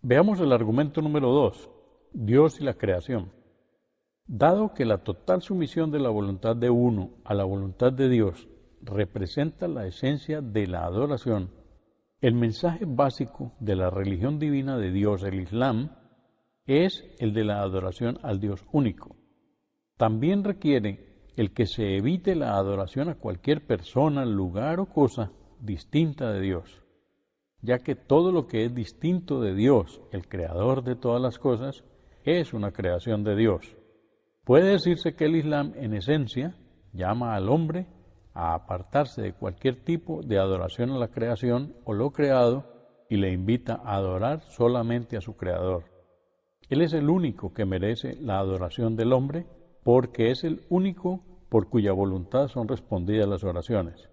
Veamos el argumento número 2, Dios y la creación. Dado que la total sumisión de la voluntad de uno a la voluntad de Dios representa la esencia de la adoración, el mensaje básico de la religión divina de Dios, el Islam, es el de la adoración al Dios único. También requiere el que se evite la adoración a cualquier persona, lugar o cosa distinta de Dios, ya que todo lo que es distinto de Dios, el creador de todas las cosas, es una creación de Dios. Puede decirse que el Islam, en esencia, llama al hombre a apartarse de cualquier tipo de adoración a la creación o lo creado y le invita a adorar solamente a su creador. Él es el único que merece la adoración del hombre porque es el único por cuya voluntad son respondidas las oraciones.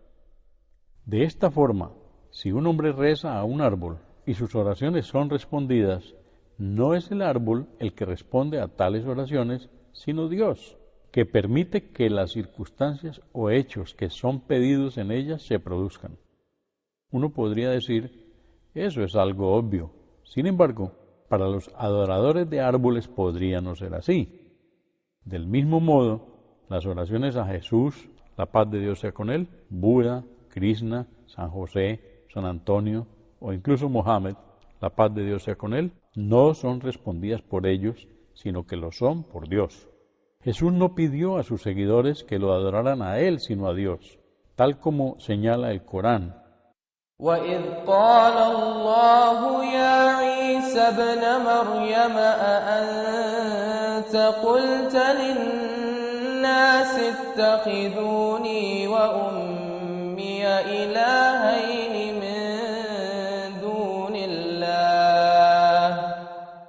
De esta forma, si un hombre reza a un árbol y sus oraciones son respondidas, no es el árbol el que responde a tales oraciones, sino Dios, que permite que las circunstancias o hechos que son pedidos en ellas se produzcan. Uno podría decir, eso es algo obvio. Sin embargo, para los adoradores de árboles podría no ser así. Del mismo modo, las oraciones a Jesús, la paz de Dios sea con él, Buda, Krishna, San José, San Antonio o incluso Mohammed, la paz de Dios sea con él, no son respondidas por ellos, sino que lo son por Dios. Jesús no pidió a sus seguidores que lo adoraran a él, sino a Dios, tal como señala el Corán. وَإِذْ قَالَ اللَّهُ يَا عِيسَى ابْنَ مَرْيَمَ أَأَنْتَ قُلْتَ لِلنَّاسِ اتَّخِذُونِي وَأُمِّيَ إِلَٰهَيْنِ مِن دُونِ اللَّهِ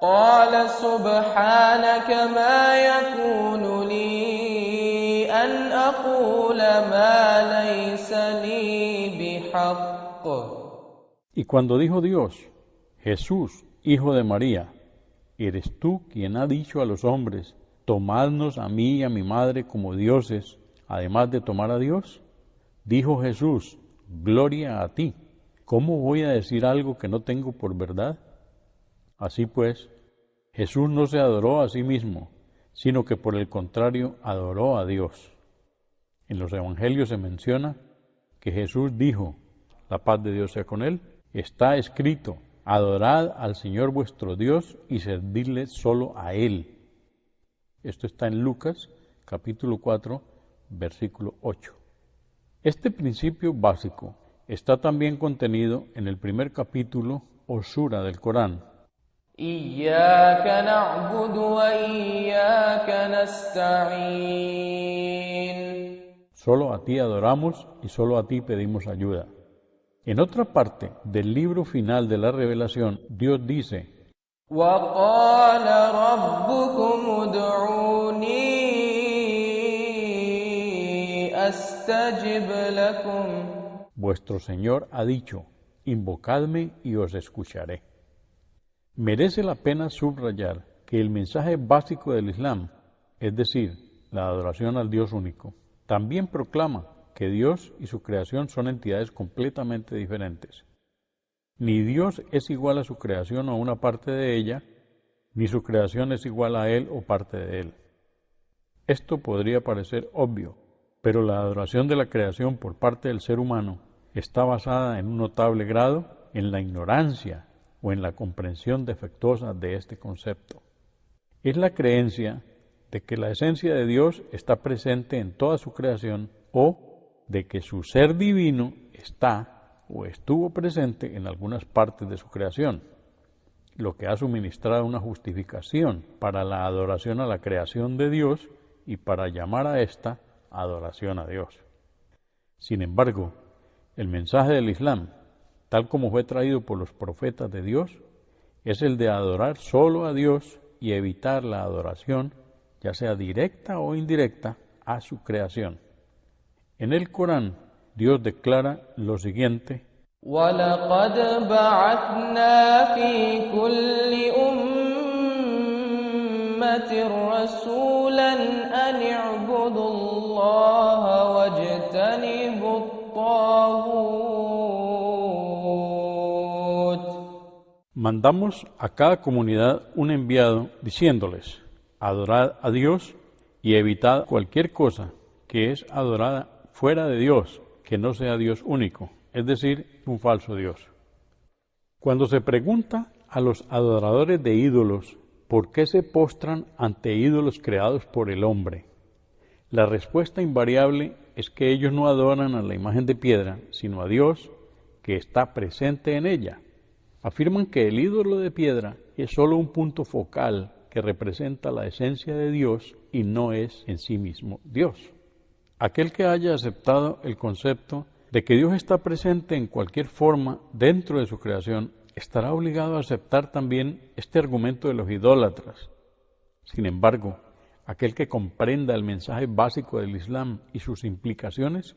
قَالَ سُبْحَانَكَ مَا يَكُونُ لِي أَنْ أَقُولَ مَا لَيْسَ لِي بِحَقٍّ. Y cuando dijo Dios, Jesús, hijo de María, ¿eres tú quien ha dicho a los hombres, tomadnos a mí y a mi madre como dioses, además de tomar a Dios? Dijo Jesús, gloria a ti. ¿Cómo voy a decir algo que no tengo por verdad? Así pues, Jesús no se adoró a sí mismo, sino que por el contrario adoró a Dios. En los evangelios se menciona que Jesús dijo, la paz de Dios sea con él, está escrito, adorad al Señor vuestro Dios y servidle solo a Él. Esto está en Lucas, capítulo 4, versículo 8. Este principio básico está también contenido en el primer capítulo o sura del Corán. إِيَّاكَ نَعْبُدُ وَإِيَّاكَ نَسْتَعِينُ. Solo a ti adoramos y solo a ti pedimos ayuda. En otra parte del libro final de la revelación, Dios dice, وَقَالَ رَبُّكُمُ ادْعُونِي أَسْتَجِبْ لَكُمْ. vuestro Señor ha dicho, invocadme y os escucharé. Merece la pena subrayar que el mensaje básico del Islam, es decir, la adoración al Dios único, también proclama que Dios y su creación son entidades completamente diferentes. Ni Dios es igual a su creación o a una parte de ella, ni su creación es igual a Él o parte de Él. Esto podría parecer obvio, pero la adoración de la creación por parte del ser humano está basada en un notable grado en la ignorancia o en la comprensión defectuosa de este concepto. Es la creencia de que la esencia de Dios está presente en toda su creación o de que su ser divino está o estuvo presente en algunas partes de su creación, lo que ha suministrado una justificación para la adoración a la creación de Dios y para llamar a esta adoración a Dios. Sin embargo, el mensaje del Islam, tal como fue traído por los profetas de Dios, es el de adorar solo a Dios y evitar la adoración, ya sea directa o indirecta, a su creación. En el Corán, Dios declara lo siguiente: وَلَقَدْ بَعَثْنَا فِي كُلِّ أُمَّةٍ رَسُولًا أَنِ اعْبُدُوا اللَّهَ وَاجْتَنِبُوا الطَّاغُوتَ. Mandamos a cada comunidad un enviado diciéndoles: adorad a Dios y evitad cualquier cosa que es adorada fuera de Dios, que no sea Dios único, es decir, un falso Dios. Cuando se pregunta a los adoradores de ídolos por qué se postran ante ídolos creados por el hombre, la respuesta invariable es que ellos no adoran a la imagen de piedra, sino a Dios que está presente en ella. Afirman que el ídolo de piedra es solo un punto focal que representa la esencia de Dios y no es en sí mismo Dios. Aquel que haya aceptado el concepto de que Dios está presente en cualquier forma dentro de su creación, estará obligado a aceptar también este argumento de los idólatras. Sin embargo, aquel que comprenda el mensaje básico del Islam y sus implicaciones,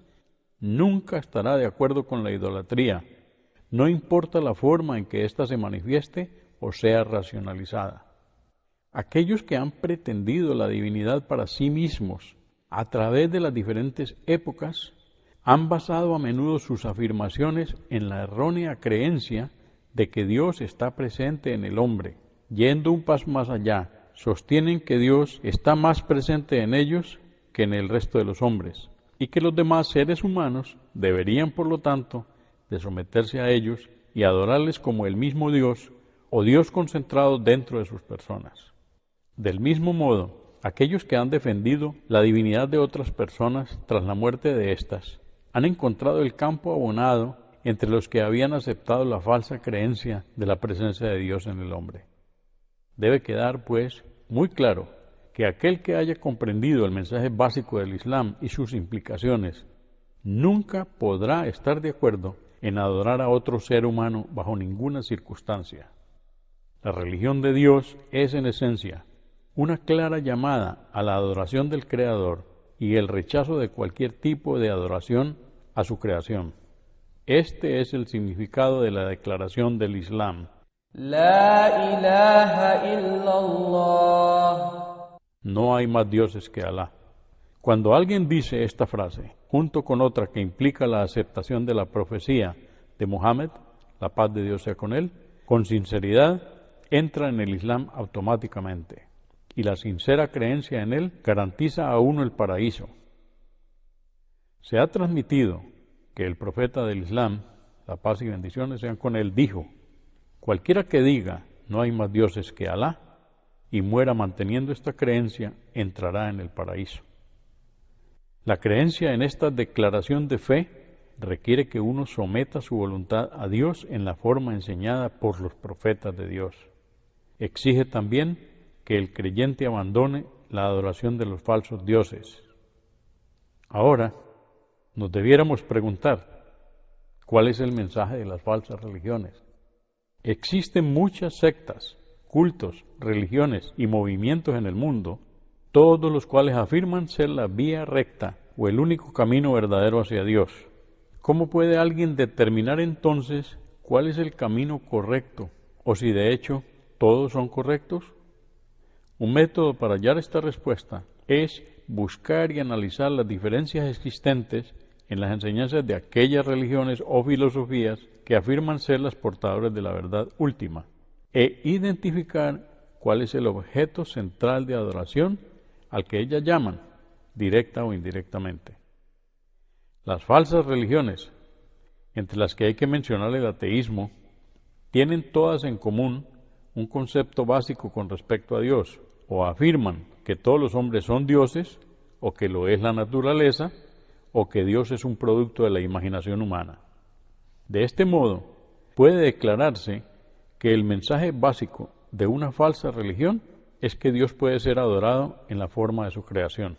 nunca estará de acuerdo con la idolatría, no importa la forma en que ésta se manifieste o sea racionalizada. Aquellos que han pretendido la divinidad para sí mismos a través de las diferentes épocas, han basado a menudo sus afirmaciones en la errónea creencia de que Dios está presente en el hombre. Yendo un paso más allá, sostienen que Dios está más presente en ellos que en el resto de los hombres, y que los demás seres humanos deberían, por lo tanto, de someterse a ellos y adorarles como el mismo Dios o Dios concentrado dentro de sus personas. Del mismo modo, aquellos que han defendido la divinidad de otras personas tras la muerte de éstas, han encontrado el campo abonado entre los que habían aceptado la falsa creencia de la presencia de Dios en el hombre. Debe quedar, pues, muy claro que aquel que haya comprendido el mensaje básico del Islam y sus implicaciones, nunca podrá estar de acuerdo en adorar a otro ser humano bajo ninguna circunstancia. La religión de Dios es, en esencia, una clara llamada a la adoración del Creador y el rechazo de cualquier tipo de adoración a su creación. Este es el significado de la declaración del Islam. La ilaha illallah. No hay más dioses que Alá. Cuando alguien dice esta frase, junto con otra que implica la aceptación de la profecía de Muhammad, la paz de Dios sea con él, con sinceridad, entra en el Islam automáticamente, y la sincera creencia en él garantiza a uno el paraíso. Se ha transmitido que el profeta del Islam, la paz y bendiciones sean con él, dijo: cualquiera que diga no hay más dioses que Alá y muera manteniendo esta creencia, entrará en el paraíso. La creencia en esta declaración de fe requiere que uno someta su voluntad a Dios en la forma enseñada por los profetas de Dios. Exige también que el creyente abandone la adoración de los falsos dioses. Ahora, nos debiéramos preguntar, ¿cuál es el mensaje de las falsas religiones? Existen muchas sectas, cultos, religiones y movimientos en el mundo, todos los cuales afirman ser la vía recta o el único camino verdadero hacia Dios. ¿Cómo puede alguien determinar entonces cuál es el camino correcto, o si de hecho todos son correctos? Un método para hallar esta respuesta es buscar y analizar las diferencias existentes en las enseñanzas de aquellas religiones o filosofías que afirman ser las portadoras de la verdad última, e identificar cuál es el objeto central de adoración al que ellas llaman, directa o indirectamente. Las falsas religiones, entre las que hay que mencionar el ateísmo, tienen todas en común un concepto básico con respecto a Dios, o afirman que todos los hombres son dioses, o que lo es la naturaleza, o que Dios es un producto de la imaginación humana. De este modo, puede declararse que el mensaje básico de una falsa religión es que Dios puede ser adorado en la forma de su creación.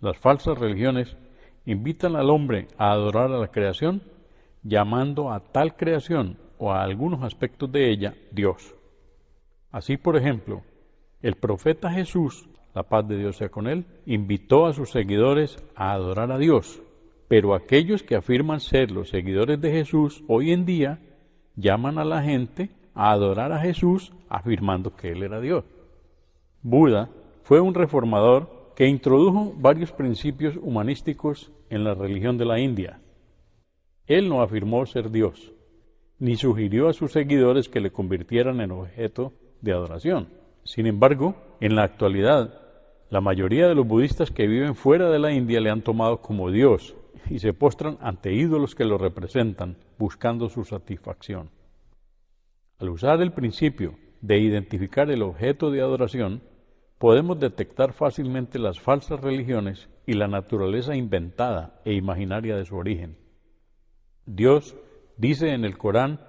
Las falsas religiones invitan al hombre a adorar a la creación, llamando a tal creación o a algunos aspectos de ella Dios. Así, por ejemplo, el profeta Jesús, la paz de Dios sea con él, invitó a sus seguidores a adorar a Dios, pero aquellos que afirman ser los seguidores de Jesús hoy en día llaman a la gente a adorar a Jesús afirmando que él era Dios. Buda fue un reformador que introdujo varios principios humanísticos en la religión de la India. Él no afirmó ser Dios, ni sugirió a sus seguidores que le convirtieran en objeto de adoración. Sin embargo, en la actualidad, la mayoría de los budistas que viven fuera de la India le han tomado como Dios y se postran ante ídolos que lo representan, buscando su satisfacción. Al usar el principio de identificar el objeto de adoración, podemos detectar fácilmente las falsas religiones y la naturaleza inventada e imaginaria de su origen. Dios dice en el Corán